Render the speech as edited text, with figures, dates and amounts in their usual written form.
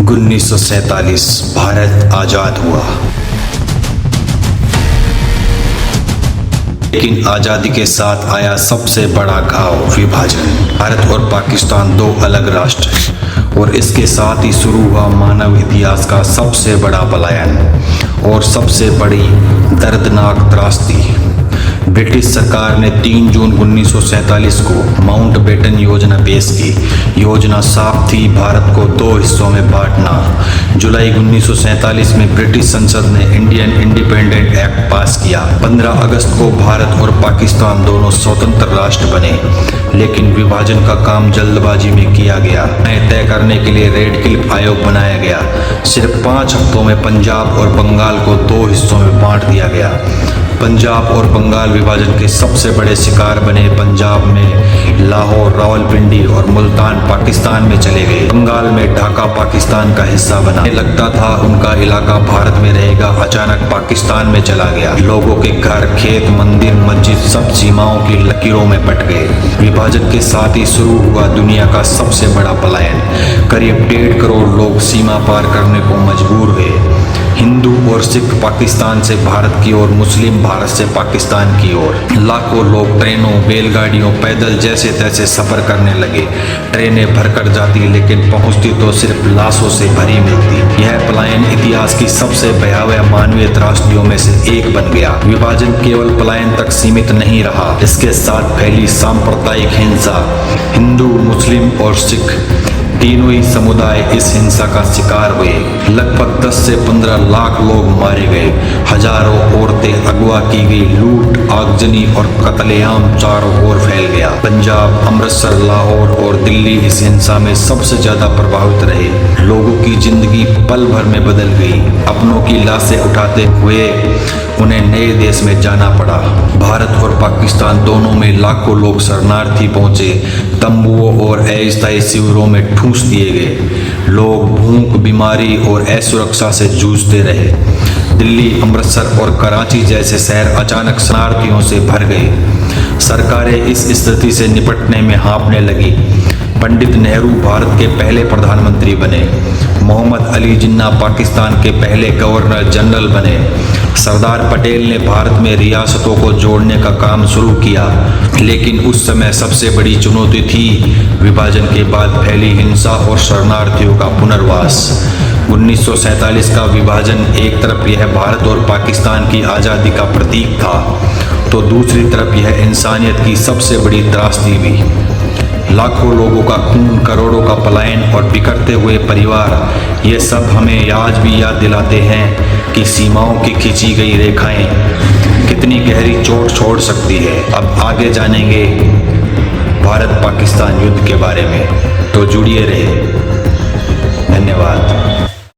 1947 भारत आजाद हुआ, लेकिन आजादी के साथ आया सबसे बड़ा घाव विभाजन। भारत और पाकिस्तान दो अलग राष्ट्र हैं और इसके साथ ही शुरू हुआ मानव इतिहास का सबसे बड़ा पलायन और सबसे बड़ी दर्दनाक त्रासदी। ब्रिटिश सरकार ने 3 जून 1947 को माउंटबेटन योजना पेश की। योजना साफ थी, भारत को 2 हिस्सों में बांटना। जुलाई 1947 में ब्रिटिश संसद ने इंडियन इंडिपेंडेंट एक्ट पास किया। 15 अगस्त को भारत और पाकिस्तान दोनों स्वतंत्र राष्ट्र बने, लेकिन विभाजन का काम जल्दबाजी में किया गया। तय करने के लिए रेड क्लिफ आयोग बनाया गया। सिर्फ 5 हफ्तों में पंजाब और बंगाल को 2 हिस्सों में बांट दिया गया। पंजाब और बंगाल विभाजन के सबसे बड़े शिकार बने। पंजाब में लाहौर, रावलपिंडी और मुल्तान पाकिस्तान में चले गए। बंगाल में ढाका पाकिस्तान का हिस्सा बना। लगता था उनका इलाका भारत में रहेगा, अचानक पाकिस्तान में चला गया। लोगों के घर, खेत, मंदिर, मस्जिद सब सीमाओं की लकीरों में बट गए। विभाजन के साथ ही शुरू हुआ दुनिया का सबसे बड़ा पलायन। करीब 1.5 करोड़ लोग सीमा पार करने को मजबूर हुए। हिंदू और सिख पाकिस्तान से भारत की ओर, मुस्लिम भारत से पाकिस्तान की ओर। लाखों लोग ट्रेनों, बैलगाड़ियों, पैदल जैसे तैसे सफर करने लगे। ट्रेनें भरकर जाती, लेकिन पहुंचती तो सिर्फ लाशों से भरी मिलती। यह पलायन इतिहास की सबसे भयावह मानवीय त्रासदियों में से एक बन गया। विभाजन केवल पलायन तक सीमित नहीं रहा, इसके साथ फैली सांप्रदायिक हिंसा। हिंदू, मुस्लिम और सिख तीनों ही समुदाय इस हिंसा का शिकार हुए। लगभग 10 से 15 लाख लोग मारे गए। हजारों औरतें अगवा की गई। लूट, आगजनी और कत्लेआम चारों ओर फैल गया। पंजाब, अमृतसर, लाहौर और दिल्ली इस हिंसा में सबसे ज्यादा प्रभावित रहे। लोगों की जिंदगी पल भर में बदल गई। अपनों की लाशें उठाते हुए उन्हें नए देश में जाना पड़ा। भारत और पाकिस्तान दोनों में लाखों लोग शरणार्थी पहुंचे। तंबुओं और अस्थायी शिविरों में ठूंस दिए गए। लोग भूख, बीमारी और असुरक्षा से जूझते रहे। दिल्ली, अमृतसर और कराची जैसे शहर अचानक शरणार्थियों से भर गए। सरकारें इस स्थिति से निपटने में हाँफने लगी। पंडित नेहरू भारत के पहले प्रधानमंत्री बने। मोहम्मद अली जिन्ना पाकिस्तान के पहले गवर्नर जनरल बने। सरदार पटेल ने भारत में रियासतों को जोड़ने का काम शुरू किया, लेकिन उस समय सबसे बड़ी चुनौती थी विभाजन के बाद फैली हिंसा और शरणार्थियों का पुनर्वास। 1947 का विभाजन एक तरफ यह भारत और पाकिस्तान की आज़ादी का प्रतीक था, तो दूसरी तरफ यह इंसानियत की सबसे बड़ी त्रासदी भी। लाखों लोगों का खून, करोड़ों का पलायन और बिखरते हुए परिवार, ये सब हमें आज भी याद दिलाते हैं कि सीमाओं की खींची गई रेखाएं कितनी गहरी चोट छोड़ सकती है। अब आगे जानेंगे भारत पाकिस्तान युद्ध के बारे में, तो जुड़िए रहे। धन्यवाद।